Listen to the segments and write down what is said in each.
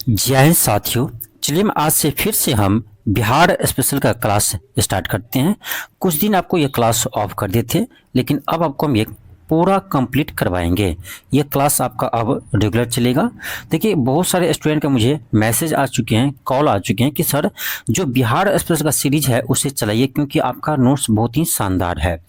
जय हिंद साथियों। चलिए आज से फिर से हम बिहार स्पेशल का क्लास स्टार्ट करते हैं। कुछ दिन आपको ये क्लास ऑफ कर दिए थे, लेकिन अब आपको हम ये पूरा कंप्लीट करवाएंगे। ये क्लास आपका अब रेगुलर चलेगा। देखिए बहुत सारे स्टूडेंट का मुझे मैसेज आ चुके हैं, कॉल आ चुके हैं कि सर जो बिहार स्पेशल का सीरीज है उसे चलाइए, क्योंकि आपका नोट्स बहुत ही शानदार है।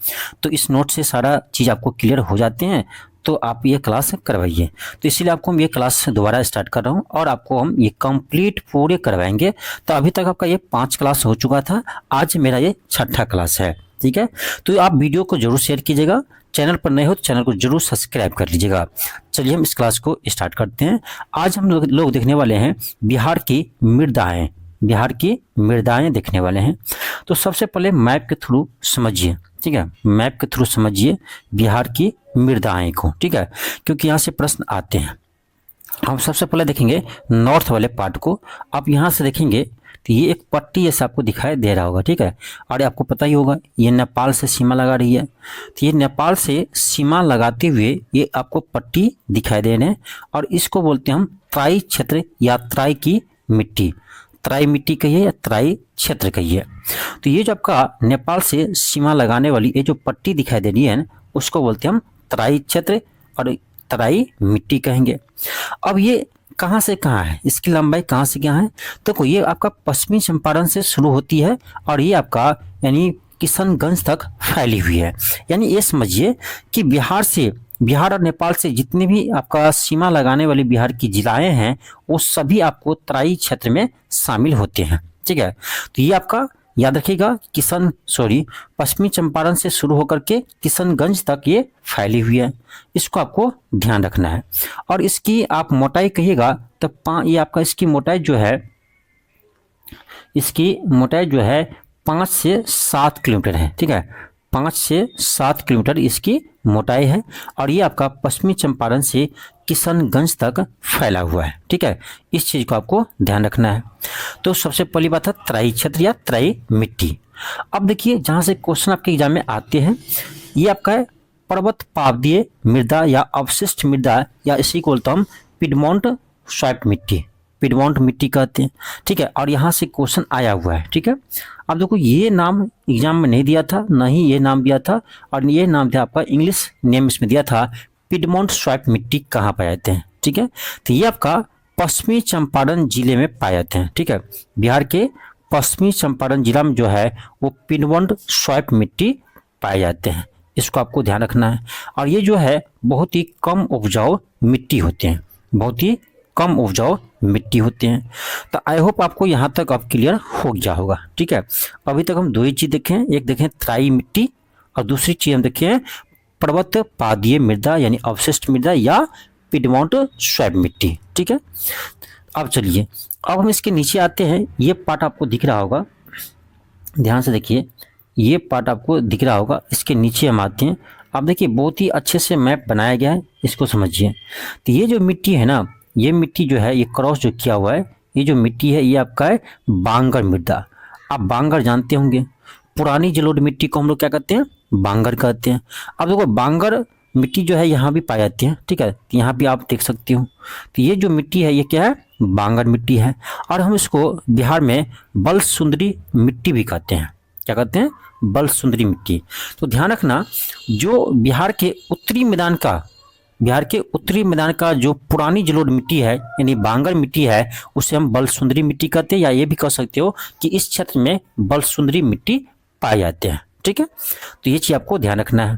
तो इस नोट से सारा चीज़ आपको क्लियर हो जाते हैं, तो आप ये क्लास करवाइए। तो इसीलिए आपको हम ये क्लास दोबारा स्टार्ट कर रहा हूँ और आपको हम ये कंप्लीट पूरे करवाएंगे। तो अभी तक आपका ये 5 क्लास हो चुका था, आज मेरा ये 6ठा क्लास है। ठीक है, तो आप वीडियो को जरूर शेयर कीजिएगा। चैनल पर नए हो तो चैनल को जरूर सब्सक्राइब कर लीजिएगा। चलिए हम इस क्लास को स्टार्ट करते हैं। आज हम लोग देखने वाले हैं बिहार की मृदाएं। बिहार की मृदाएं देखने वाले हैं। तो सबसे पहले मैप के थ्रू समझिए। ठीक है, मैप के थ्रू समझिए बिहार की मृदाएं को। ठीक है, क्योंकि यहाँ से प्रश्न आते हैं। हम सबसे पहले देखेंगे नॉर्थ वाले पार्ट को। आप यहाँ से देखेंगे तो ये एक पट्टी जैसा आपको दिखाई दे रहा होगा। ठीक है, और आपको पता ही होगा ये नेपाल से सीमा लगा रही है। तो ये नेपाल से सीमा लगाते हुए ये आपको पट्टी दिखाई दे रहे हैं, और इसको बोलते हैं हम तराई क्षेत्र या तराई की मिट्टी। तराई मिट्टी कहिए या तराई क्षेत्र कहिए। तो ये जो आपका नेपाल से सीमा लगाने वाली ये जो पट्टी दिखाई दे रही है उसको बोलते हैं हम तराई क्षेत्र और तराई मिट्टी कहेंगे। अब ये कहाँ से कहाँ है, इसकी लंबाई कहाँ से कहाँ है? देखो ये आपका पश्चिमी चंपारण से शुरू होती है और ये आपका यानी किशनगंज तक फैली हुई है। यानी ये समझिए कि बिहार और नेपाल से जितने भी आपका सीमा लगाने वाली बिहार की जिलाएं हैं वो सभी आपको तराई क्षेत्र में शामिल होते हैं। ठीक है, तो ये आपका याद रखिएगा पश्चिमी चंपारण से शुरू होकर के किशनगंज तक ये फैली हुई है। इसको आपको ध्यान रखना है। और इसकी आप मोटाई कहिएगा तो ये आपका इसकी मोटाई जो है 5 से 7 किलोमीटर है। ठीक है, 5 से 7 किलोमीटर इसकी मोटाई है, और ये आपका पश्चिमी चंपारण से किशनगंज तक फैला हुआ है। ठीक है, इस चीज को आपको ध्यान रखना है। तो सबसे पहली बात है तराई क्षेत्र या तराई मिट्टी। अब देखिए जहां से क्वेश्चन आपके एग्जाम में आते हैं, ये आपका है पर्वत पादीय मृदा या अवशिष्ट मृदा, या इसी को बोलता हम पिडमोंट स्वैप्ट मिट्टी। पिडमोंट मिट्टी कहते हैं। ठीक है, और यहाँ से क्वेश्चन आया हुआ है। ठीक है, अब देखो ये नाम एग्जाम में नहीं दिया था, ना ही ये नाम दिया था, और ये नाम दिया आपका इंग्लिश नेम इसमें दिया था पिडमोंट स्वैप्ट मिट्टी कहाँ पाए जाते हैं। ठीक है, तो ये आपका पश्चिमी चंपारण जिले में पाए जाते हैं। ठीक है, बिहार के पश्चिमी चंपारण जिला में जो है वो पिडमोंट स्वैप्ट मिट्टी पाए जाते हैं। इसको आपको ध्यान रखना है। और ये जो है बहुत ही कम उपजाऊ मिट्टी होते हैं, बहुत ही कम उपजाऊ मिट्टी होते हैं। तो आई होप आपको यहाँ तक अब क्लियर हो गया होगा। ठीक है, अभी तक हम दो ही चीज देखें, एक देखें तराई मिट्टी और दूसरी चीज हम देखें पर्वत पादीय मृदा यानी अवशिष्ट मृदा या पिडमोंट स्वैप्ट मिट्टी। ठीक है, अब चलिए अब हम इसके नीचे आते हैं। ये पार्ट आपको दिख रहा होगा, ध्यान से देखिए, ये पार्ट आपको दिख रहा होगा। इसके नीचे हम आते हैं। आप देखिए बहुत ही अच्छे से मैप बनाया गया है, इसको समझिए। तो ये जो मिट्टी है ना, ये मिट्टी जो है ये क्रॉस जो किया हुआ है, ये जो मिट्टी है ये आपका है बांगर मृदा। आप बांगर जानते होंगे, पुरानी जलोढ़ मिट्टी को हम लोग क्या कहते हैं, बांगर कहते हैं। अब देखो बांगर मिट्टी जो है यहाँ भी पाई जाती है। ठीक है, तो यहाँ भी आप देख सकते हो। तो ये जो मिट्टी है ये क्या है, बांगर मिट्टी है। और हम इसको बिहार में बल सुंदरी मिट्टी भी कहते हैं। क्या कहते हैं, बल सुंदरी मिट्टी। तो ध्यान रखना, जो बिहार के उत्तरी मैदान का जो पुरानी जलोढ़ मिट्टी है यानी बांगर मिट्टी है, उसे हम बल सुंदरी मिट्टी कहते हैं, या ये भी कह सकते हो कि इस क्षेत्र में बल सुंदरी मिट्टी पाए जाते हैं। ठीक है, तो ये चीज आपको ध्यान रखना है।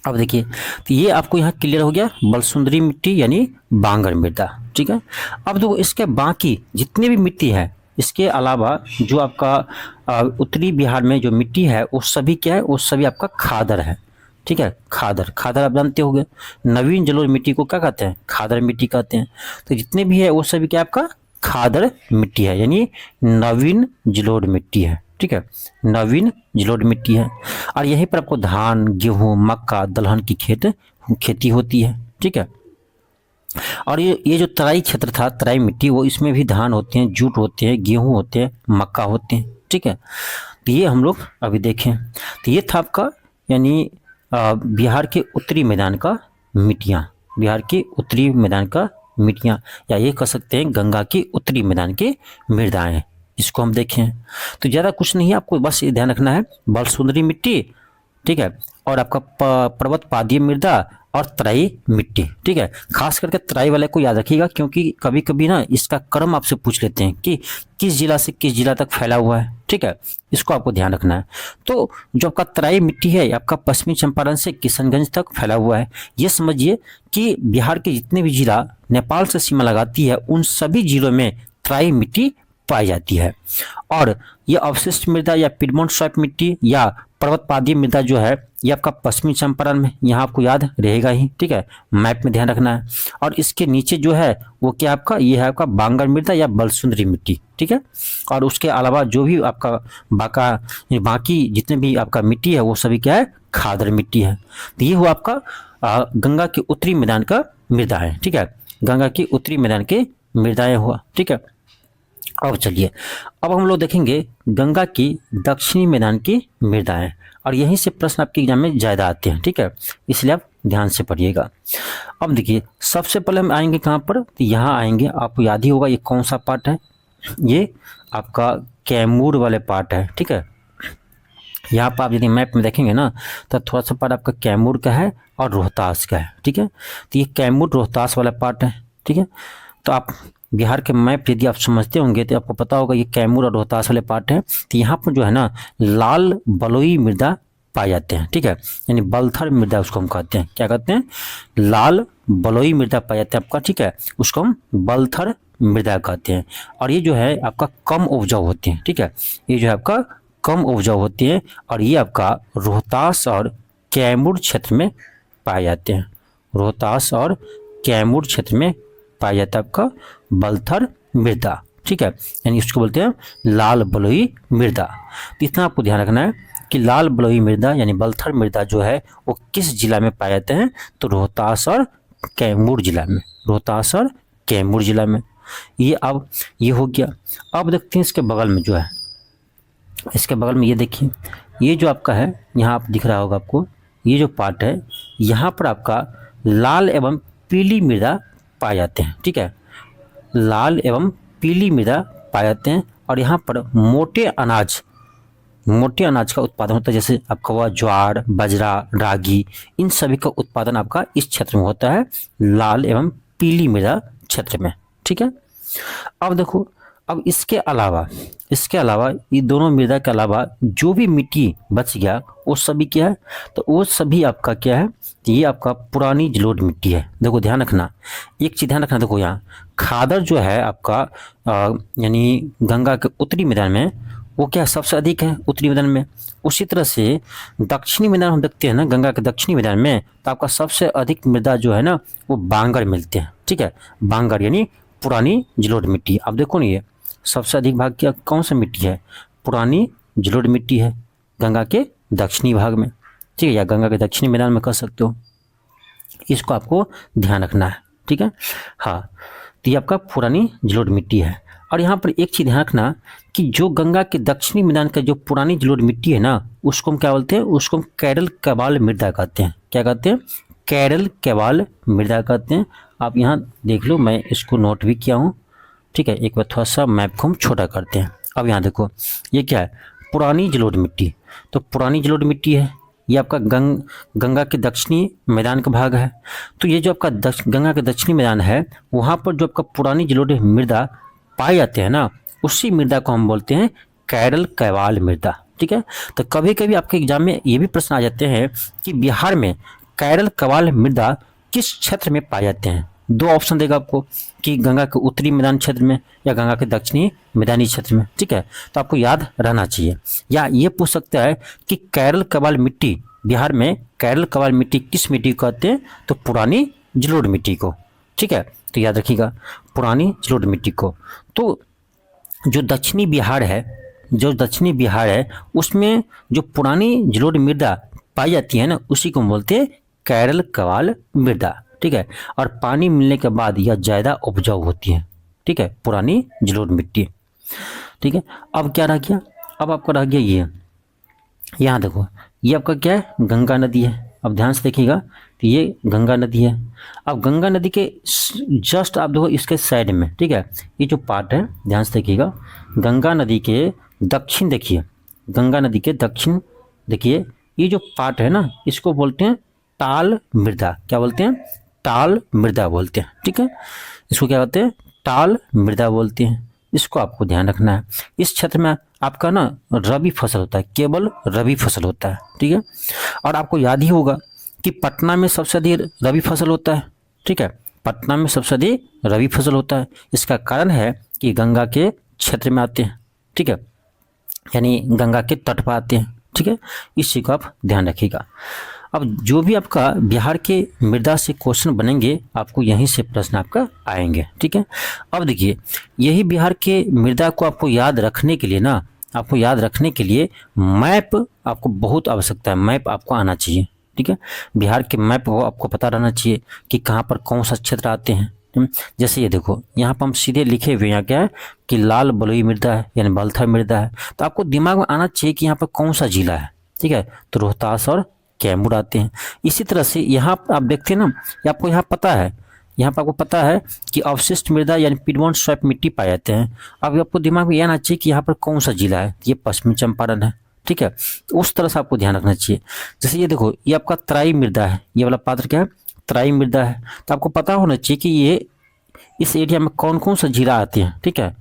अब देखिए, तो ये आपको यहाँ क्लियर हो गया, बल सुंदरी मिट्टी यानी बांगर मृदा। ठीक है, अब देखो इसके बाकी जितने भी मिट्टी है, इसके अलावा जो आपका उत्तरी बिहार में जो मिट्टी है वो सभी क्या है, वो सभी आपका खादर है। ठीक है, खादर आप जानते होंगे। नवीन जलोढ़ मिट्टी को क्या कहते हैं, खादर मिट्टी कहते हैं। तो जितने भी है वो सभी क्या आपका खादर मिट्टी है, यानी नवीन जलोढ़ मिट्टी है। ठीक है, नवीन जलोढ़ मिट्टी है। और यहीं पर आपको धान, गेहूं, मक्का, दलहन की खेती होती है। ठीक है, और ये जो तराई क्षेत्र था, तराई मिट्टी, वो इसमें भी धान होते हैं, जूट होते हैं, गेहूं होते हैं, मक्का होते हैं। ठीक है, तो ये हम लोग अभी देखें। तो ये था आपका यानी बिहार के उत्तरी मैदान का मिट्टियाँ, बिहार के उत्तरी मैदान का मिट्टियाँ, या ये कह सकते हैं गंगा की उत्तरी मैदान की मृदाएं, इसको हम देखें। तो ज़्यादा कुछ नहीं है, आपको बस ये ध्यान रखना है, बलसुंदरी मिट्टी, ठीक है, और आपका पर्वत पादीय मृदा और तराई मिट्टी, ठीक है। खास करके तराई वाले को याद रखिएगा, क्योंकि कभी कभी ना इसका क्रम आपसे पूछ लेते हैं कि किस जिला से किस जिला तक फैला हुआ है, ठीक है, इसको आपको ध्यान रखना है। तो जो आपका तराई मिट्टी है आपका पश्चिमी चंपारण से किशनगंज तक फैला हुआ है। ये समझिए कि बिहार के जितने भी जिला नेपाल से सीमा लगाती है उन सभी जिलों में तराई मिट्टी पाई जाती है। और ये अवशिष्ट मृदा या पिडमोंट स्वैप मिट्टी या पर्वत पादीय मृदा जो है ये आपका पश्चिमी चंपारण में, यहाँ आपको याद रहेगा ही, ठीक है, मैप में ध्यान रखना है। और इसके नीचे जो है वो क्या आपका, ये है आपका बांगर मृदा या बलसुंदरी मिट्टी, ठीक है। और उसके अलावा जो भी आपका बाकी जितने भी आपका मिट्टी है वो सभी क्या है, खादर मिट्टी है। तो ये हुआ आपका गंगा के उत्तरी मैदान का मृदा है, ठीक है, गंगा की उत्तरी मैदान के मृदाएं हुआ, ठीक है। अब चलिए, अब हम लोग देखेंगे गंगा की दक्षिणी मैदान की मृदाएं, और यहीं से प्रश्न आपके एग्जाम में ज़्यादा आते हैं, ठीक है, इसलिए आप ध्यान से पढ़िएगा। अब देखिए, सबसे पहले हम आएंगे कहाँ पर, तो यहाँ आएंगे, आपको याद ही होगा ये कौन सा पार्ट है, ये आपका कैमूर वाले पार्ट है, ठीक है। यहाँ पर आप यदि मैप में देखेंगे ना तो थोड़ा सा पार्ट आपका कैमूर का है और रोहतास का है, ठीक है। तो ये कैमूर रोहतास वाला पार्ट है, ठीक है। तो आप बिहार के मैप यदि आप समझते होंगे तो आपको पता होगा ये कैमूर और रोहतास वाले पार्ट है। तो यहाँ पर जो है ना लाल बलुई मृदा पाए जाते हैं, ठीक है, यानी बलथर मृदा उसको हम कहते हैं, क्या कहते हैं, लाल बलुई मृदा पाए जाते हैं आपका, ठीक है, उसको हम बलथर मृदा कहते हैं। और ये जो है आपका कम उपजाऊ होती है, ठीक है, ये जो है आपका कम उपजाऊ होती है, और ये आपका रोहतास और कैमूर क्षेत्र में पाए जाते हैं, रोहतास और कैमूर क्षेत्र में पाया जाता है आपका बलथर मृदा, ठीक है, यानी इसको बोलते हैं लाल बलुई मृदा। तो इतना आपको ध्यान रखना है कि लाल बलुई मृदा यानी बलथर मृदा जो है वो किस जिला में पाए जाते हैं, तो रोहतास और कैमूर जिला में, रोहतास और कैमूर जिला में। ये अब ये हो गया। अब देखते हैं इसके बगल में जो है, इसके बगल में ये देखिए, ये जो आपका है यहाँ आप दिख रहा होगा आपको, ये जो पार्ट है यहाँ पर आपका लाल एवं पीली मृदा पाए जाते हैं, ठीक है, लाल एवं पीली मृदा पाए जाते हैं। और यहाँ पर मोटे अनाज का उत्पादन होता है, जैसे आपका हुआ ज्वार, बाजरा, रागी, इन सभी का उत्पादन आपका इस क्षेत्र में होता है, लाल एवं पीली मृदा क्षेत्र में, ठीक है। अब देखो, अब इसके अलावा ये दोनों मृदा के अलावा जो भी मिट्टी बच गया वो सभी क्या है, तो वो सभी आपका क्या है, ये आपका पुरानी जलोढ़ मिट्टी है। देखो ध्यान रखना, एक चीज़ ध्यान रखना, देखो यहाँ खादर जो है आपका यानी गंगा के उत्तरी मैदान में वो क्या सबसे अधिक है उत्तरी मैदान में। उसी तरह से दक्षिणी मैदान हम देखते हैं ना, गंगा के दक्षिणी मैदान में तो आपका सबसे अधिक मृदा जो है ना वो बांगर मिलते हैं, ठीक है, बांगर यानी पुरानी जलोढ़ मिट्टी। अब देखो ना, ये सबसे अधिक भाग क्या कौन सा मिट्टी है, पुरानी जलोढ़ मिट्टी है गंगा के दक्षिणी भाग में, ठीक है, या गंगा के दक्षिणी मैदान में कह सकते हो, इसको आपको ध्यान रखना है, ठीक है। हाँ, तो ये आपका पुरानी जलोढ़ मिट्टी है। और यहाँ पर एक चीज़ ध्यान रखना कि जो गंगा के दक्षिणी मैदान का जो पुरानी जलोढ़ मिट्टी है ना उसको हम क्या बोलते हैं, उसको हम कैरल कैवाल मृदा कहते हैं। क्या कहते हैं, कैरल कैवाल मृदा कहते हैं। आप यहाँ देख लो, मैं इसको नोट भी किया हूँ, ठीक है। एक बार थोड़ा सा मैप को हम छोटा करते हैं। अब यहाँ देखो, ये क्या है, पुरानी जलोढ़ मिट्टी। तो पुरानी जलोढ़ मिट्टी है, ये आपका गंगा के दक्षिणी मैदान का भाग है। तो ये जो आपका गंगा के दक्षिणी मैदान है वहाँ पर जो आपका पुरानी जलोढ़ मृदा पाए जाते हैं ना, उसी मृदा को हम बोलते हैं कैरल कैवाल मृदा, ठीक है। तो कभी कभी आपके एग्जाम में ये भी प्रश्न आ जाते हैं कि बिहार में कैरल कैवाल मृदा किस क्षेत्र में पाए जाते हैं। दो ऑप्शन देगा आपको कि गंगा के उत्तरी मैदान क्षेत्र में या गंगा के दक्षिणी मैदानी क्षेत्र में, ठीक है। तो आपको याद रहना चाहिए। या ये पूछ सकता है कि कैरल कैवाल मिट्टी, बिहार में कैरल कैवाल मिट्टी किस मिट्टी को कहते हैं, तो पुरानी जलोढ़ मिट्टी को, ठीक है। तो याद रखिएगा पुरानी जलोढ़ मिट्टी को। तो जो दक्षिणी बिहार है उसमें जो पुरानी जलोढ़ मृदा पाई जाती है ना उसी को बोलते हैं कैरल कैवाल मृदा, ठीक है। और पानी मिलने के बाद यह ज़्यादा उपजाऊ होती है, ठीक है, पुरानी जलोढ़ मिट्टी, ठीक है। अब क्या रह गया, अब आपका रह गया ये, यहाँ देखो, ये आपका क्या है, गंगा नदी है। अब ध्यान से देखिएगा, तो ये गंगा नदी है। अब गंगा नदी के जस्ट आप देखो इसके साइड में, ठीक है, ये जो पार्ट है ध्यान से देखिएगा, गंगा नदी के दक्षिण देखिए, गंगा नदी के दक्षिण देखिए, ये जो पार्ट है ना, इसको बोलते हैं टाल मृदा। क्या बोलते हैं? टाल मृदा बोलते हैं, ठीक है। इसको क्या कहते हैं? टाल मृदा बोलते हैं। इसको आपको ध्यान रखना है। इस क्षेत्र में आपका ना रबी फसल होता है, केवल रबी फसल होता है, ठीक है। और आपको याद ही होगा कि पटना में सबसे अधिक रबी फसल होता है, ठीक है, पटना में सबसे अधिक रबी फसल होता है। इसका कारण है कि गंगा के क्षेत्र में आते हैं, ठीक है, यानी गंगा के तट पर आते हैं, ठीक है। इस चीज़ को आप ध्यान रखिएगा। अब जो भी आपका बिहार के मृदा से क्वेश्चन बनेंगे, आपको यहीं से प्रश्न आपका आएंगे, ठीक है। अब देखिए, यही बिहार के मृदा को आपको याद रखने के लिए ना, आपको याद रखने के लिए मैप आपको बहुत आवश्यकता है। मैप आपको आना चाहिए, ठीक है। बिहार के मैप को आपको पता रहना चाहिए कि कहाँ पर कौन सा क्षेत्र आते हैं। जैसे ये देखो, यहाँ पर हम सीधे लिखे हुए यहाँ क्या है कि लाल बलुई मृदा है, यानी बलथर मृदा है। तो आपको दिमाग में आना चाहिए कि यहाँ पर कौन सा जिला है, ठीक है। तो रोहतास और कैमूर आते हैं। इसी तरह से यहाँ आप देखते हैं ना, आपको यहाँ पता है, यहाँ पर आपको पता है कि अवशिष्ट मृदा यानी पिडमॉन्ट स्वैप मिट्टी पाए जाते हैं। अब आपको दिमाग में यह आना चाहिए कि यहाँ पर कौन सा जिला है, ये पश्चिमी चंपारण है, ठीक है। तो उस तरह से आपको ध्यान रखना चाहिए। जैसे ये देखो, ये आपका तराई मृदा है, ये वाला पात्र क्या है? तराई मृदा है। तो आपको पता होना चाहिए कि ये इस एरिया में कौन कौन सा जिला आते हैं, ठीक है,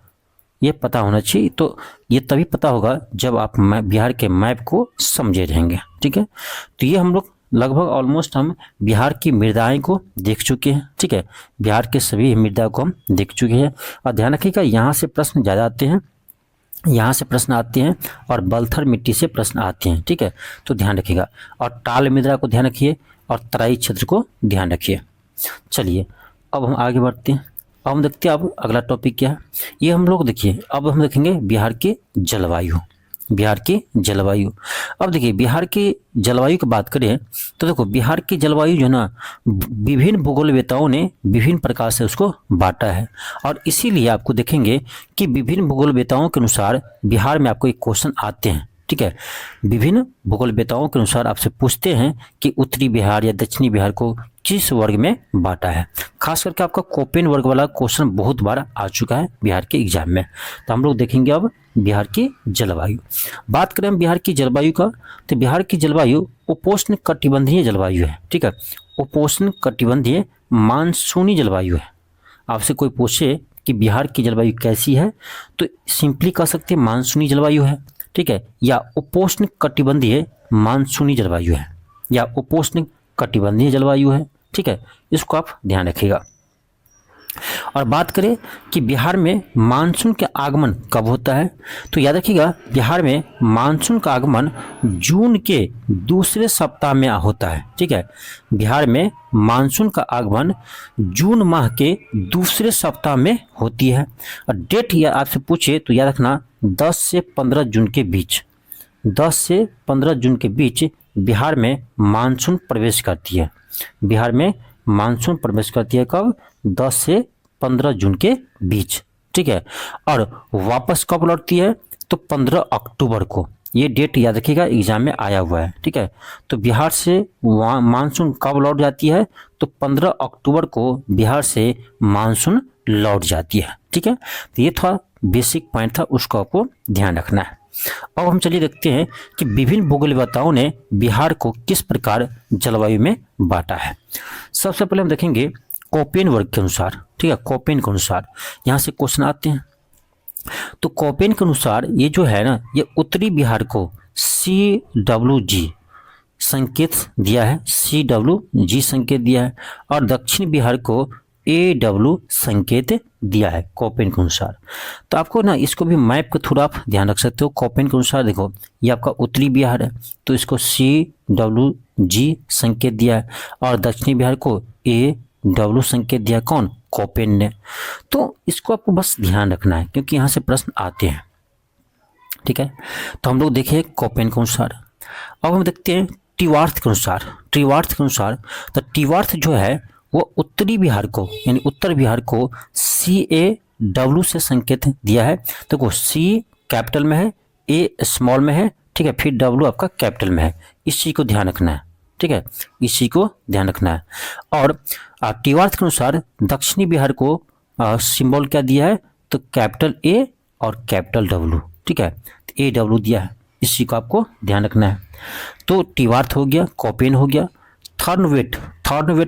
ये पता होना चाहिए। तो ये तभी पता होगा जब आप बिहार के मैप को समझे रहेंगे, ठीक है। तो ये हम लोग लगभग ऑलमोस्ट हम बिहार की मृदाएं को देख चुके हैं, ठीक है। बिहार के सभी मृदा को हम देख चुके हैं। और ध्यान रखिएगा, यहाँ से प्रश्न ज़्यादा आते हैं, यहाँ से प्रश्न आते हैं और बलथर मिट्टी से प्रश्न आते हैं, ठीक है। तो ध्यान रखिएगा, और टाल मृदा को ध्यान रखिए और तराई क्षेत्र को ध्यान रखिए। चलिए अब हम आगे बढ़ते हैं। अब हम देखते हैं अब अगला टॉपिक क्या है। ये हम लोग देखिए, अब हम देखेंगे बिहार की जलवायु, बिहार की जलवायु। अब देखिए, बिहार की जलवायु की बात करें तो देखो, बिहार की जलवायु जो है ना, विभिन्न भूगोलवेताओं ने विभिन्न प्रकार से उसको बांटा है। और इसीलिए आपको देखेंगे कि विभिन्न भूगोलवेताओं के अनुसार बिहार में आपको एक क्वेश्चन आते हैं, ठीक है। विभिन्न भूगोलवेताओं के अनुसार आपसे पूछते हैं कि उत्तरी बिहार या दक्षिणी बिहार को किस वर्ग में बांटा है। खास करके आपका कोपेन वर्ग वाला क्वेश्चन बहुत बार आ चुका है बिहार के एग्जाम में। तो हम लोग देखेंगे अब बिहार की जलवायु। बात करें हम बिहार की जलवायु का, तो बिहार की जलवायु उपोष्ण कटिबंधीय जलवायु है, ठीक है। उपोष्ण कटिबंधीय मानसूनी जलवायु है। आपसे कोई पूछे कि बिहार की जलवायु कैसी है, तो सिंपली कह सकते हैं मानसूनी जलवायु है, ठीक है, या उपोष्ण कटिबंधीय मानसूनी जलवायु है, या उपोष्ण कटिबंधीय जलवायु है, ठीक है। इसको आप ध्यान रखिएगा। और बात करें कि बिहार में मानसून का आगमन कब होता है, तो याद रखिएगा, बिहार में मानसून का आगमन जून के दूसरे सप्ताह में होता है, ठीक है। बिहार में मानसून का आगमन जून माह के दूसरे सप्ताह में होती है। और डेट या आपसे पूछे तो याद रखना 10 से 15 जून के बीच, 10 से 15 जून के बीच बिहार में मानसून प्रवेश करती है। बिहार में मानसून प्रवेश करती है कब? 10 से 15 जून के बीच, ठीक है। और वापस कब लौटती है? तो 15 अक्टूबर को। ये डेट याद रखिएगा, एग्जाम में आया हुआ है, ठीक है। तो बिहार से मानसून कब लौट जाती है? तो 15 अक्टूबर को बिहार से मानसून लौट जाती है, ठीक है। तो ये थोड़ा बेसिक पॉइंट था, उसको आपको ध्यान रखना है। अब हम चलिए देखते हैं कि विभिन्न भूगोलवेताओं ने बिहार को किस प्रकार जलवायु में बांटा है। सबसे पहले हम देखेंगे कोपेन वर्ग के अनुसार, ठीक है, कोपेन के अनुसार यहाँ से क्वेश्चन आते हैं। तो कोपेन के अनुसार ये जो है ना, ये उत्तरी बिहार को CWG संकेत दिया है, CWG संकेत दिया है, और दक्षिण बिहार को AW संकेत दिया है कोपेन के अनुसार। तो आपको ना इसको भी मैप के थ्रू आप ध्यान रख सकते हो। कोपेन के अनुसार देखो, ये आपका उत्तरी बिहार है, तो इसको CWG संकेत दिया है, और दक्षिणी बिहार को AW संकेत दिया, कौन? कोपेन ने। तो इसको आपको बस ध्यान रखना है, क्योंकि यहाँ से प्रश्न आते हैं, ठीक है। तो हम लोग देखें कोपेन के अनुसार। अब हम देखते हैं टिवार्थ के अनुसार। टिवार्थ के अनुसार, तो टिवार्थ जो है वो उत्तरी बिहार को, यानी उत्तर बिहार को CAW से संकेत दिया है। तो वो C कैपिटल में है, A स्मॉल में है, ठीक है, फिर W आपका कैपिटल में है। इस चीज़ को ध्यान रखना है, ठीक है, इसी को ध्यान रखना है। और टीवार्थ के अनुसार दक्षिणी बिहार को सिंबल क्या दिया है, तो कैपिटल ए और कैपिटल डब्ल्यू, ठीक है, ए डब्ल्यू दिया है, इसी को आपको ध्यान रखना है। तो टीवार्थ हो गया, कॉपेन हो गया। थर्नवेट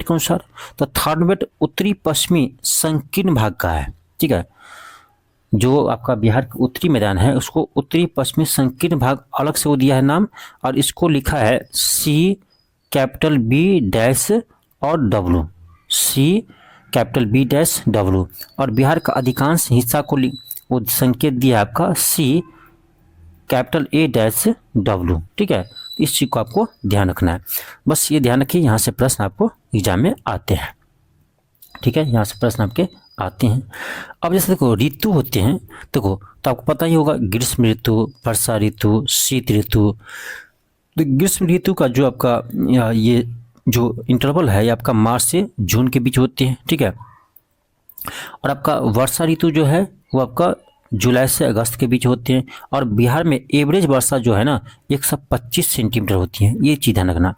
के अनुसार, तो थर्नवेट उत्तरी पश्चिमी संकीर्ण भाग का है, ठीक है, जो आपका बिहार का उत्तरी मैदान है उसको उत्तरी पश्चिमी संकीर्ण भाग अलग से वो दिया है नाम, और इसको लिखा है सी कैपिटल बी डैश और डब्ल्यू, सी कैपिटल बी डैश डब्ल्यू, और बिहार का अधिकांश हिस्सा को वो संकेत दिया है आपका सी कैपिटल ए डैश डब्ल्यू, ठीक है, इस चीज़ को आपको ध्यान रखना है। बस ये ध्यान रखिए, यहाँ से प्रश्न आपको एग्जाम में आते हैं, ठीक है, यहाँ से प्रश्न आपके आते हैं। अब जैसे देखो ऋतु होते हैं, देखो तो आपको पता ही होगा ग्रीष्म ऋतु, वर्षा ऋतु, शीत ऋतु। तो ग्रीष्म ऋतु का जो आपका ये जो इंटरवल है ये आपका मार्च से जून के बीच होते हैं, ठीक है, और आपका वर्षा ऋतु जो है वो आपका जुलाई से अगस्त के बीच होते हैं। और बिहार में एवरेज वर्षा जो है ना 125 सेंटीमीटर होती है, ये चीज़ ध्यान रखना।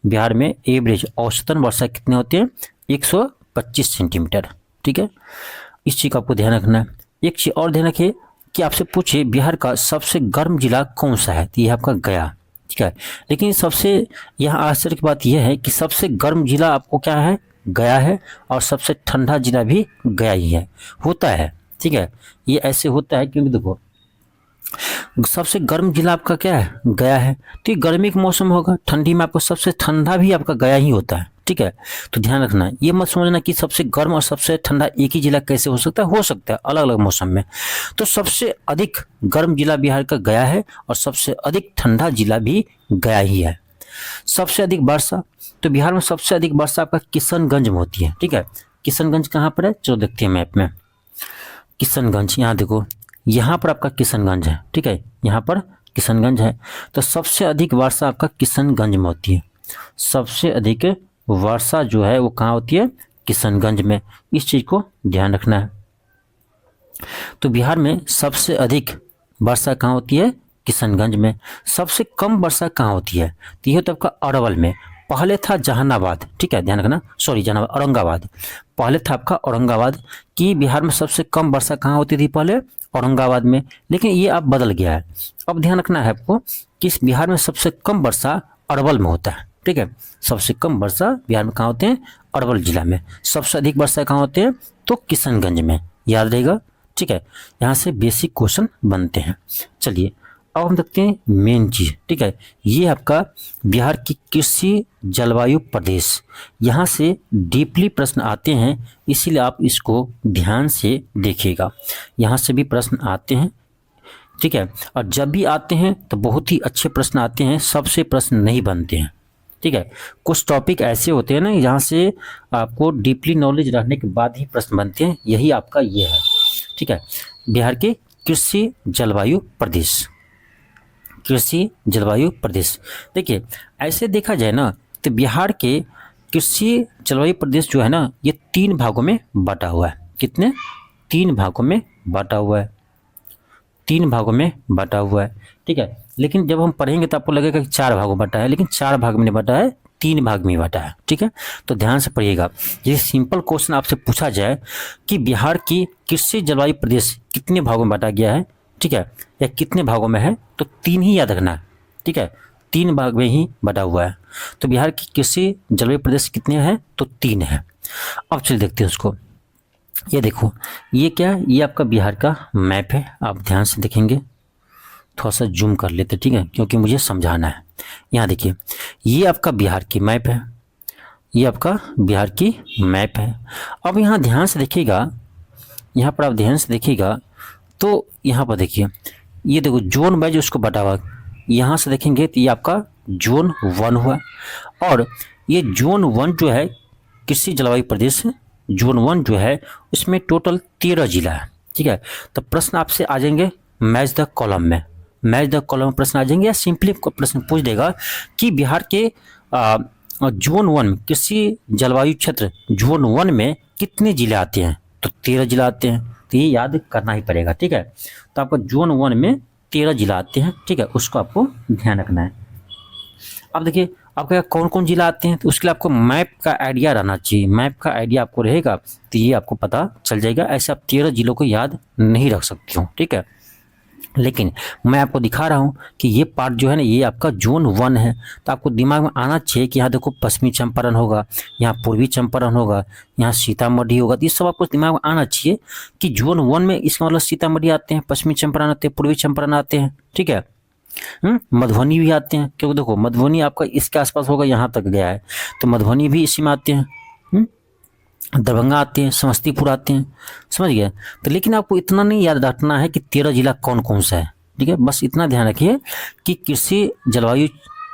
बिहार में एवरेज औसतन वर्षा कितने होते हैं, 125 सेंटीमीटर, ठीक है, इस चीज़ का आपको ध्यान रखना है। एक चीज़ और ध्यान रखिए कि आपसे पूछे बिहार का सबसे गर्म जिला कौन सा है, तो यह आपका गया, ठीक है, लेकिन सबसे यहाँ आश्चर्य की बात यह है कि सबसे गर्म जिला आपको क्या है, गया है, और सबसे ठंडा जिला भी गया ही है, होता है, ठीक है, ये ऐसे होता है क्योंकि देखो सबसे गर्म जिला आपका क्या है, गया है, तो ये गर्मी का मौसम होगा, ठंडी में आपको सबसे ठंडा भी आपका गया ही होता है, ठीक है, तो ध्यान रखना, ये मत समझना कि सबसे गर्म और सबसे ठंडा एक ही जिला कैसे हो सकता है अलग अलग मौसम में। तो सबसे अधिक गर्म जिला बिहार का गया है और सबसे अधिक ठंडा जिला भी गया ही है। सबसे अधिक वर्षा, तो बिहार में सबसे अधिक वर्षा आपका किशनगंज में होती है, ठीक है, किशनगंज कहाँ पर है, चलो देखते हैं मैप में। किशनगंज, यहाँ देखो, यहाँ पर आपका किशनगंज है, ठीक है, यहाँ पर किशनगंज है, तो सबसे अधिक वर्षा आपका किशनगंज में होती है। सबसे अधिक वर्षा जो है वो कहाँ होती है, किशनगंज में, इस चीज़ को ध्यान रखना है। तो बिहार में सबसे अधिक वर्षा कहाँ होती है, किशनगंज में। सबसे कम वर्षा कहाँ होती है, तो ये होता है आपका अरवल में। पहले था जहानाबाद, ठीक है, ध्यान रखना, सॉरी जहानाबाद, औरंगाबाद, पहले था आपका औरंगाबाद कि बिहार में सबसे कम वर्षा कहाँ होती थी, पहले औरंगाबाद में, लेकिन ये अब बदल गया है। अब ध्यान रखना है आपको कि इस बिहार में सबसे कम वर्षा अरवल में होता है, ठीक है, सबसे कम वर्षा बिहार में कहाँ होते हैं, अरवल जिला में। सबसे अधिक वर्षा कहाँ होते हैं, तो किशनगंज में, याद रहेगा, ठीक है, यहाँ से बेसिक क्वेश्चन बनते हैं। चलिए अब हम देखते हैं मेन चीज़, ठीक है, ये आपका बिहार की कृषि जलवायु प्रदेश, यहाँ से डीपली प्रश्न आते हैं, इसीलिए आप इसको ध्यान से देखिएगा, यहाँ से भी प्रश्न आते हैं, ठीक है, और जब भी आते हैं तो बहुत ही अच्छे प्रश्न आते हैं, सबसे प्रश्न नहीं बनते हैं, ठीक है, कुछ टॉपिक ऐसे होते हैं ना जहाँ से आपको डीपली नॉलेज रहने के बाद ही प्रश्न बनते हैं, यही आपका ये है, ठीक है, बिहार के कृषि जलवायु प्रदेश, कृषि जलवायु प्रदेश। देखिए ऐसे देखा जाए ना तो बिहार के कृषि जलवायु प्रदेश जो है ना ये 3 भागों में बांटा हुआ है। कितने, 3 भागों में बांटा हुआ है, 3 भागों में बांटा हुआ है, ठीक है, लेकिन जब हम पढ़ेंगे तो आपको लगेगा कि 4 भागों में बांटा है, लेकिन 4 भाग में नहीं बांटा है, 3 भाग में बांटा है, ठीक है, तो ध्यान से पढ़िएगा। ये सिंपल क्वेश्चन आपसे पूछा जाए कि बिहार की कृषि जलवायु प्रदेश कितने भागों में बांटा गया है, ठीक है, या कितने भागों में है, तो 3 ही याद रखना है, ठीक है, 3 भाग में ही बटा हुआ है। तो बिहार की कृषि जलवायु प्रदेश कितने हैं, तो 3 है। अब चलिए देखते हैं उसको। ये देखो ये क्या है, ये आपका बिहार का मैप है, आप ध्यान से देखेंगे, थोड़ा सा जूम कर लेते, ठीक है, क्योंकि मुझे समझाना है। यहाँ देखिए ये आपका बिहार की मैप है, ये आपका बिहार की मैप है। अब यहाँ ध्यान से देखिएगा, यहाँ पर आप ध्यान से देखिएगा तो यहाँ पर देखिए, ये देखो जोन वाइज उसको बटा हुआ, यहाँ से देखेंगे तो ये आपका जोन 1 हुआ, और ये जोन 1 जो है कृषि जलवायु प्रदेश, जोन 1 जो है उसमें टोटल 13 जिला है, ठीक है। तो प्रश्न आपसे आ जाएंगे मैच द कॉलम में, मैच द कॉलम में प्रश्न आ जाएंगे, या सिंपली प्रश्न पूछ देगा कि बिहार के जोन 1 कृषि जलवायु क्षेत्र जोन 1 में कितने जिले आते हैं, तो 13 जिला आते हैं, तो ये याद करना ही पड़ेगा, ठीक है। तो आपको जोन 1 में 13 जिला आते हैं, ठीक है, उसको आपको ध्यान रखना है। अब देखिए आपका कौन कौन जिला आते हैं, तो उसके लिए आपको मैप का आइडिया रहना चाहिए। मैप का आइडिया आपको रहेगा तो ये आपको पता चल जाएगा। ऐसे आप 13 जिलों को याद नहीं रख सकते हो, ठीक है। लेकिन मैं आपको दिखा रहा हूँ कि ये पार्ट जो है ना, ये आपका जोन 1 है। तो आपको दिमाग में आना चाहिए कि यहाँ देखो पश्चिमी चंपारण होगा, यहाँ पूर्वी चंपारण होगा, यहाँ सीतामढ़ी होगा। तो ये सब आपको दिमाग में आना चाहिए कि जोन 1 में इसका मतलब सीतामढ़ी आते हैं, पश्चिमी चंपारण आते हैं, पूर्वी चंपारण आते हैं, ठीक है। मधुबनी भी आते हैं, क्योंकि देखो मधुबनी आपका इसके आसपास होगा, यहाँ तक गया है, तो मधुबनी भी इसी में आते हैं। दरभंगा आते हैं, समस्तीपुर आते हैं, समझ गए। तो लेकिन आपको इतना नहीं याद रखना है कि 13 जिला कौन कौन सा है, ठीक है। बस इतना ध्यान रखिए कि कृषि जलवायु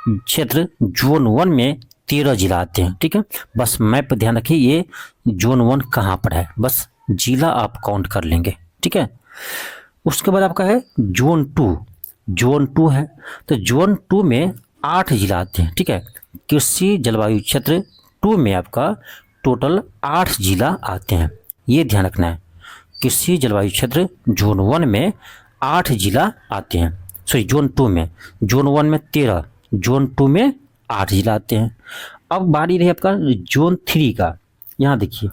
क्षेत्र जोन 1 में 13 जिला आते हैं, ठीक है। बस मैप पर ध्यान रखिए ये जोन 1 कहाँ पर है, बस जिला आप काउंट कर लेंगे, ठीक है। उसके बाद आपका है जोन 2। जोन 2 है तो जोन 2 में 8 जिला आते हैं, ठीक है। कृषि जलवायु क्षेत्र 2 में आपका टोटल 8 जिला आते हैं, ये ध्यान रखना है। कृषि जलवायु क्षेत्र जोन 1 में 8 जिला आते हैं, सॉरी जोन 2 में, जोन 1 में 13, जोन 2 में 8 जिला आते हैं। अब बारी रही आपका जोन 3 का। यहाँ देखिए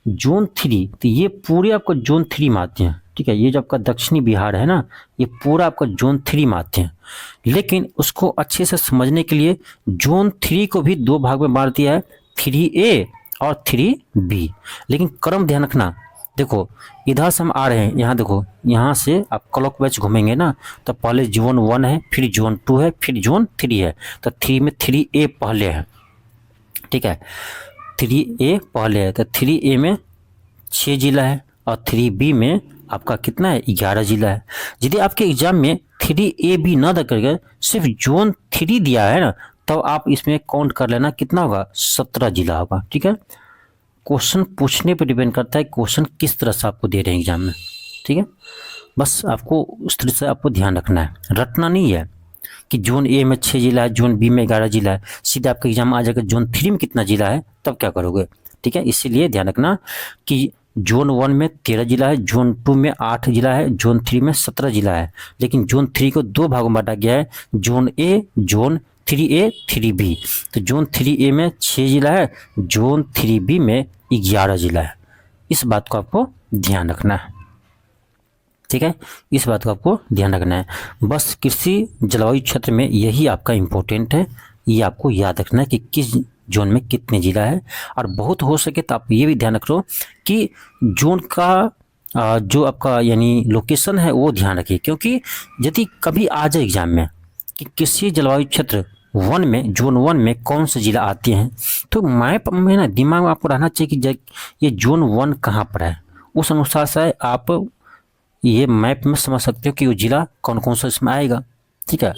जोन 3, तो ये पूरे आपका जोन 3 में आते हैं, ठीक है। ये जो आपका दक्षिणी बिहार है ना, ये पूरा आपका जोन 3 में आते हैं। लेकिन उसको अच्छे से समझने के लिए जोन 3 को भी 2 भाग में बांट दिया है, 3A और 3B। लेकिन क्रम ध्यान रखना, देखो इधर से हम आ रहे हैं, यहाँ देखो, यहाँ से आप क्लॉकवाइज घूमेंगे ना, तो पहले जोन 1 है, फिर जोन 2 है, फिर जोन 3 है। तो 3 में 3A पहले है, ठीक है। 3A पहले है, तो 3A में 6 जिला है और 3B में आपका कितना है, 11 जिला है। यदि आपके एग्जाम में 3AB ना दे करके सिर्फ जोन 3 दिया है ना, तो आप इसमें काउंट कर लेना कितना होगा, 17 जिला होगा, ठीक है। क्वेश्चन पूछने पर डिपेंड करता है क्वेश्चन किस तरह से आपको दे रहे हैं एग्जाम में, ठीक है। बस आपको उस तरह से आपको ध्यान रखना है, रटना नहीं है कि जोन A में 6 जिला है, जोन B में 11 जिला है। सीधे आपका एग्जाम आ जाएगा जोन 3 में कितना जिला है, तब क्या करोगे, ठीक है। इसीलिए ध्यान रखना कि जोन 1 में 13 जिला है, जोन 2 में 8 जिला है, जोन 3 में 17 जिला है। लेकिन जोन 3 को 2 भागों में बांटा गया है, zone A, zone 3A, 3B। तो जोन 3A में 6 जिला है, जोन 3B में 11 जिला है। इस बात को आपको ध्यान रखना है, ठीक है। इस बात को आपको ध्यान रखना है। बस कृषि जलवायु क्षेत्र में यही आपका इम्पोर्टेंट है, ये आपको याद रखना है कि किस जोन में कितने जिला है। और बहुत हो सके तो आप ये भी ध्यान रखो कि जोन का जो आपका यानी लोकेशन है वो ध्यान रखिए, क्योंकि यदि कभी आ जाए एग्जाम में कि कृषि जलवायु क्षेत्र 1 में, जोन 1 में कौन से जिला आते हैं, तो मैप में ना दिमाग में आपको रहना चाहिए कि ये जोन 1 कहाँ पर है। उस अनुसार से आप ये मैप में समझ सकते हो कि वो जिला कौन कौन सा इसमें आएगा, ठीक है।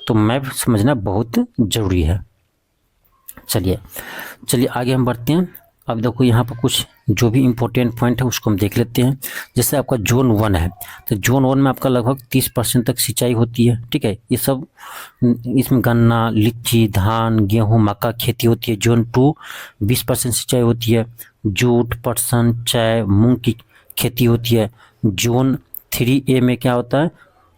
तो मैप समझना बहुत ज़रूरी है। चलिए आगे हम बढ़ते हैं। अब देखो यहाँ पर कुछ जो भी इम्पोर्टेंट पॉइंट है उसको हम देख लेते हैं। जैसे आपका जोन 1 है, तो जोन 1 में आपका लगभग 30% तक सिंचाई होती है, ठीक है। ये सब इसमें गन्ना, लीची, धान, गेहूँ, मक्का खेती होती है। जोन 2 20% सिंचाई होती है, जूट, पटसन, चाय, मूंग की खेती होती है। जोन 3A में क्या होता है,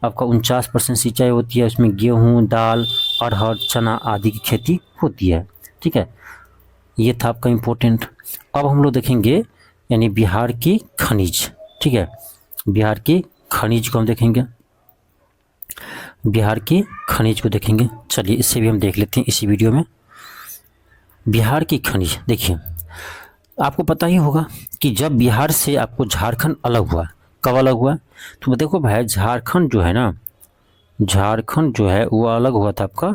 आपका 49% सिंचाई होती है, उसमें गेहूँ, दाल, अरहर, चना आदि की खेती होती है, ठीक है। ये था आपका इम्पोर्टेंट। अब हम लोग देखेंगे यानी बिहार की खनिज, ठीक है। बिहार की खनिज को हम देखेंगे, बिहार की खनिज को देखेंगे। चलिए इससे भी हम देख लेते हैं इसी वीडियो में। बिहार की खनिज देखिए, आपको पता ही होगा कि जब बिहार से आपको झारखंड अलग हुआ, कब अलग हुआ, तो देखो भाई झारखंड जो है ना, झारखंड जो है वो अलग हुआ था आपका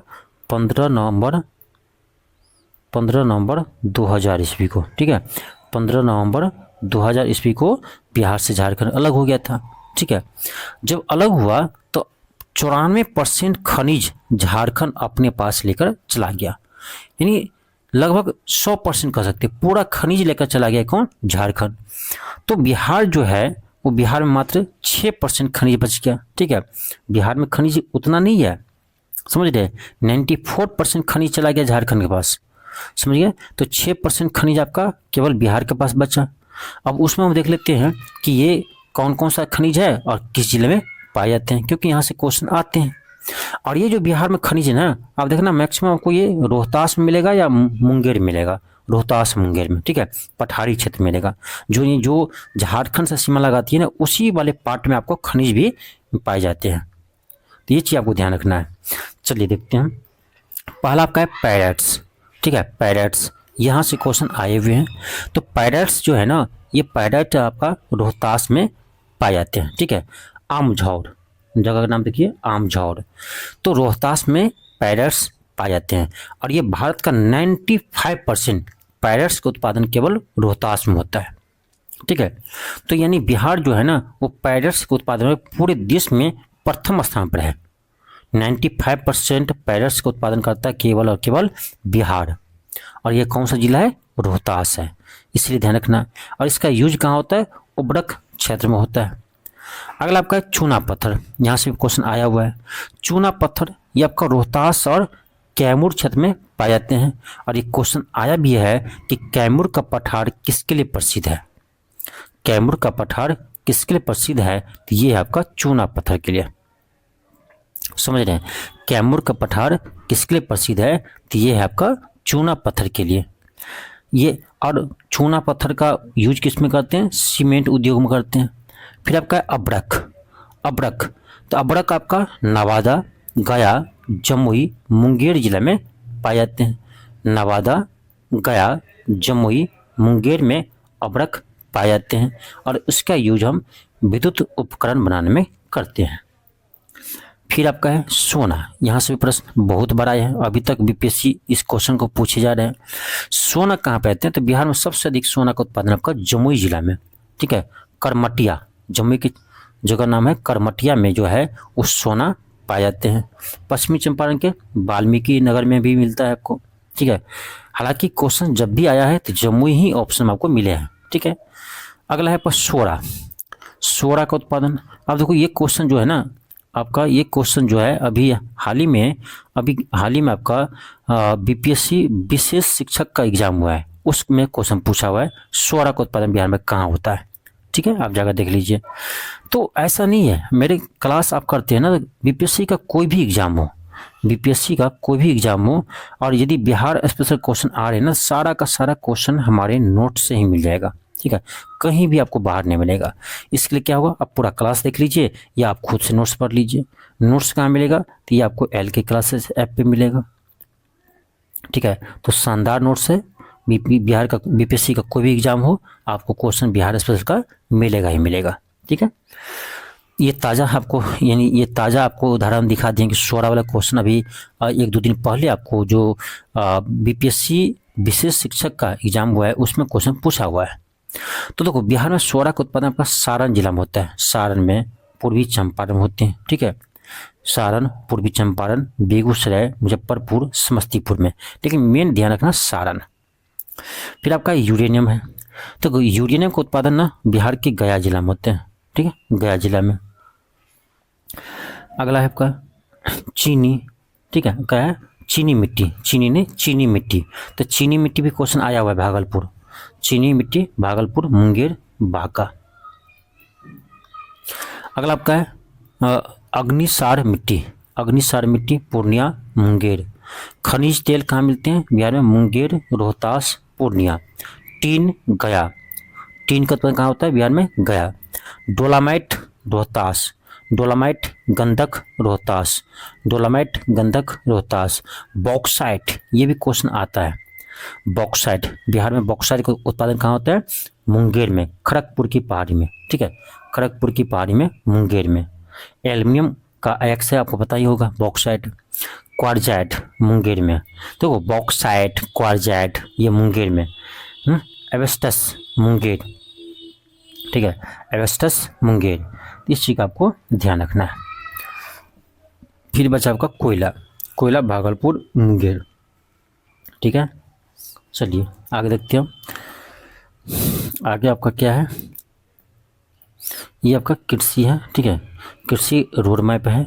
15 नवंबर 2000 ईस्वी को, ठीक है। 15 नवंबर 2000 ईस्वी को बिहार से झारखंड अलग हो गया था, ठीक है। जब अलग हुआ तो 94% खनिज झारखंड अपने पास लेकर चला गया, यानी लगभग 100% कह सकते, पूरा खनिज लेकर चला गया कौन, झारखंड। तो बिहार जो है वो बिहार में मात्र 6% खनिज बच गया, ठीक है। बिहार में खनिज उतना नहीं है, समझ रहे, 94% खनिज चला गया झारखंड के पास, समझ गए। तो 6% खनिज आपका केवल बिहार के पास बचा। अब उसमें हम देख लेते हैं कि ये कौन कौन सा खनिज है और किस जिले में पाए जाते हैं, क्योंकि यहाँ से क्वेश्चन आते हैं। और ये जो बिहार में खनिज है ना, आप देखना मैक्सिमम आपको ये रोहतास में मिलेगा या मुंगेर में मिलेगा, रोहतास मुंगेर में, ठीक है, पठारी क्षेत्र में मिलेगा। जो झारखंड से सीमा लगाती है ना, उसी वाले पार्ट में आपको खनिज भी पाए जाते हैं। तो ये चीज़ आपको ध्यान रखना है। चलिए देखते हैं, पहला आपका है पैरेट्स, ठीक है, पैरेट्स, यहाँ से क्वेश्चन आए हुए हैं। तो पैरेट्स जो है ना, ये पैरेट आपका रोहतास में पाए जाते हैं, ठीक है। आमझौर, जगह का नाम देखिए आमझौर, तो रोहतास में पैरेट्स पाए जाते हैं। और ये भारत का 95% पैरेट्स का उत्पादन केवल रोहतास में होता है, ठीक है। तो यानी बिहार जो है ना, वो पैरेट्स के उत्पादन में पूरे देश में प्रथम स्थान पर है। 95% पैरेट्स का उत्पादन करता है केवल और केवल बिहार। और ये कौन सा जिला है? रोहतास है, इसलिए ध्यान रखना। और इसका यूज कहाँ होता है? उर्वरक क्षेत्र में होता है। अगला आपका है चूना पत्थर, यहाँ से क्वेश्चन आया हुआ है। चूना पत्थर ये आपका रोहतास और कैमूर क्षेत्र में पाए जाते हैं। और ये क्वेश्चन आया भी है कि कैमूर का पठार किसके लिए प्रसिद्ध है? कैमूर का पठार किसके लिए प्रसिद्ध है? तो ये है आपका चूना पत्थर के लिए। समझ रहे हैं? कैमूर का पठार किसके लिए प्रसिद्ध है? तो ये है आपका चूना पत्थर के लिए। ये और चूना पत्थर का यूज किस में करते हैं? सीमेंट उद्योग में करते हैं। फिर आपका है अब्रक, अब्रक, तो अब्रक आपका नवादा, गया, जमुई, मुंगेर जिला में पाए जाते हैं। नवादा, गया, जमुई, मुंगेर में अब्रक पाए जाते हैं। और उसका यूज हम विद्युत उपकरण बनाने में करते हैं। फिर आपका है सोना, यहाँ से भी प्रश्न बहुत बड़ा है, अभी तक बीपीएससी इस क्वेश्चन को पूछे जा रहे हैं। सोना कहाँ पाते हैं? तो बिहार में सबसे अधिक सोना का उत्पादन आपका जमुई जिला में, ठीक है। करमटिया, जमुई की जगह नाम है करमटिया में जो है वो सोना पाए जाते हैं। पश्चिमी चंपारण के वाल्मीकि नगर में भी मिलता है आपको, ठीक है। हालांकि क्वेश्चन जब भी आया है तो जमुई ही ऑप्शन आपको मिले हैं, ठीक है। अगला है पर सोरा, सोरा का उत्पादन। अब देखो ये क्वेश्चन जो है ना आपका, ये क्वेश्चन जो है अभी हाल ही में आपका बीपीएससी विशेष शिक्षक का एग्जाम हुआ है, उसमें क्वेश्चन पूछा हुआ है सोरा का उत्पादन बिहार में कहाँ होता है, ठीक है। आप जाकर देख लीजिए। तो ऐसा नहीं है, मेरे क्लास आप करते हैं ना, बीपीएससी का कोई भी एग्जाम हो, बीपीएससी का कोई भी एग्जाम हो, और यदि बिहार स्पेशल क्वेश्चन आ रहे हैं ना, सारा का सारा क्वेश्चन हमारे नोट से ही मिल जाएगा, ठीक है। कहीं भी आपको बाहर नहीं मिलेगा। इसके लिए क्या होगा, आप पूरा क्लास देख लीजिए या आप खुद से नोट्स पढ़ लीजिए। नोट्स कहाँ मिलेगा? तो ये आपको एल के क्लासेस ऐप पे मिलेगा, ठीक है। तो शानदार नोट्स है। बिहार का बीपीएससी का कोई भी एग्जाम हो, आपको क्वेश्चन बिहार स्पेशल का मिलेगा ही मिलेगा, ठीक है। ये ताज़ा आपको उदाहरण दिखा देंगे। सोरा वाला क्वेश्चन अभी 1-2 दिन पहले आपको जो बीपीएससी विशेष शिक्षक का एग्जाम हुआ है उसमें क्वेश्चन पूछा हुआ है। तो देखो बिहार में सोरा का उत्पादन आपका सारण जिला में होता है, सारण में, पूर्वी चंपारण में होते हैं, ठीक है। सारण, पूर्वी चंपारण, बेगूसराय, मुजफ्फरपुर, समस्तीपुर में, लेकिन मेन ध्यान रखना सारण। फिर आपका यूरेनियम है, तो यूरेनियम का उत्पादन ना बिहार के गया जिला में होते हैं, ठीक है, गया जिला में। अगला है आपका चीनी, ठीक है, क्या है? चीनी मिट्टी, चीनी मिट्टी, तो चीनी मिट्टी भी क्वेश्चन आया हुआ है भागलपुर, चीनी मिट्टी भागलपुर, मुंगेर, बांका। अगला आपका है अग्निसार मिट्टी, पूर्णिया, मुंगेर। खनिज तेल कहाँ मिलते हैं बिहार में? मुंगेर, रोहतास, पूर्णिया। टीन, गया, टीन का उत्पादन कहाँ होता है बिहार में? गया। डोलामाइट, रोहतास, डोलामाइट, गंधक, रोहतास, डोलामाइट, गंधक, रोहतास। बॉक्साइट, ये भी क्वेश्चन आता है। बॉक्साइट, बिहार में बॉक्साइट का उत्पादन कहाँ होता है? मुंगेर में, खड़गपुर की पहाड़ी में, ठीक है, खड़गपुर की पहाड़ी में, मुंगेर में। एल्युमिनियम का एक्स है, आपको पता ही होगा, बॉक्साइट। क्वार्जाइट, मुंगेर में। तो बॉक्साइट, क्वार्जाइट, ये मुंगेर में। एवेस्टस, मुंगेर, ठीक है, एवेस्टस, मुंगेर। इस चीज़ का आपको ध्यान रखना है। फिर बचा आपका कोयला, भागलपुर, मुंगेर, ठीक है। चलिए आगे देखते हैं। आगे आपका क्या है? ये आपका कृषि है, ठीक है, कृषि रोड मैप है।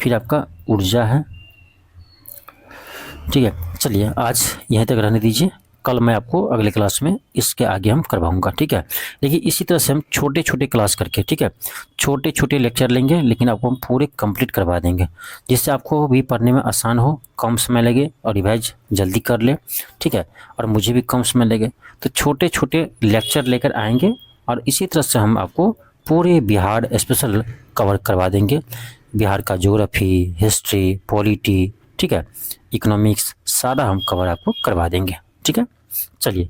फिर आपका ऊर्जा है, ठीक है। चलिए आज यहीं तक रहने दीजिए, कल मैं आपको अगले क्लास में इसके आगे हम करवाऊंगा, ठीक है। देखिए इसी तरह से हम छोटे छोटे क्लास करके, ठीक है, छोटे छोटे लेक्चर लेंगे, लेकिन आपको हम पूरे कंप्लीट करवा देंगे, जिससे आपको भी पढ़ने में आसान हो, कम समय लगे और रिवाइज जल्दी कर ले, ठीक है, और मुझे भी कम समय लगे। तो छोटे छोटे लेक्चर लेकर आएंगे और इसी तरह से हम आपको पूरे बिहार स्पेशल कवर करवा देंगे। बिहार का ज्योग्राफी, हिस्ट्री, पॉलिटी, ठीक है, इकोनॉमिक्स, सारा हम कवर आपको करवा देंगे, ठीक है। चलिए,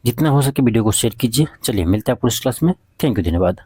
जितना हो सके वीडियो को शेयर कीजिए। चलिए मिलते हैं आपको इस क्लास में। थैंक यू, धन्यवाद।